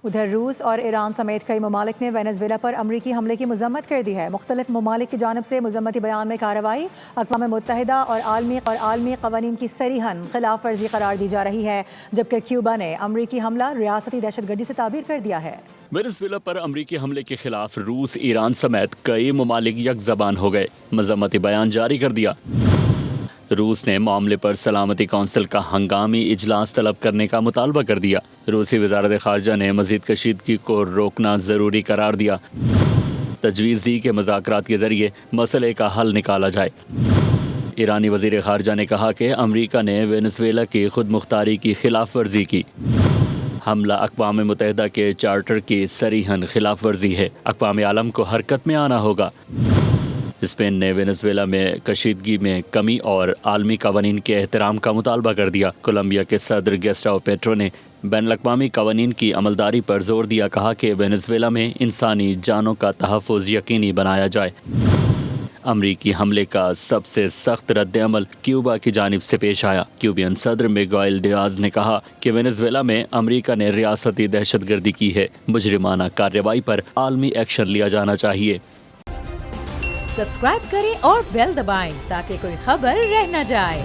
ادھر روس اور ایران سمیت کئی ممالک نے وینزویلا پر امریکی حملے کی مذمت کر دی ہے۔ مختلف ممالک کی جانب سے مذمتی بیان میں کارروائی اقوام متحدہ اور عالمی قوانین کی صریحاً خلاف ورزی قرار دی جا رہی ہے، جبکہ کیوبا نے امریکی حملہ ریاستی دہشت گردی سے تعبیر کر دیا ہے۔ وینزویلا پر امریکی حملے کے خلاف روس، ایران سمیت کئی ممالک یک زبان ہو گئے، مذمتی بیان جاری کر دیا۔ روس نے معاملے پر سلامتی کونسل کا ہنگامی اجلاس طلب کرنے کا مطالبہ کر دیا۔ روسی وزارت خارجہ نے مزید کشیدگی کو روکنا ضروری قرار دیا، تجویز دی کہ مذاکرات کے ذریعے مسئلے کا حل نکالا جائے۔ ایرانی وزیر خارجہ نے کہا کہ امریکہ نے وینزویلا کی خود مختاری کی خلاف ورزی کی۔ حملہ اقوام متحدہ کے چارٹر کی صریحاً خلاف ورزی ہے، اقوام عالم کو حرکت میں آنا ہوگا۔ اسپین نے وینزویلا میں کشیدگی میں کمی اور عالمی قوانین کے احترام کا مطالبہ کر دیا۔ کولمبیا کے صدر گسٹاو پیٹرو نے بین الاقوامی قوانین کی عملداری پر زور دیا، کہا کہ وینزویلا میں انسانی جانوں کا تحفظ یقینی بنایا جائے۔ امریکی حملے کا سب سے سخت رد عمل کیوبا کی جانب سے پیش آیا۔ کیوبین صدر میگوئل ڈیاز نے کہا کہ وینزویلا میں امریکہ نے ریاستی دہشت گردی کی ہے، مجرمانہ کارروائی پر عالمی ایکشن لیا جانا چاہیے۔ سبسکرائب کریں اور بیل دبائیں تاکہ کوئی خبر رہ نہ جائے۔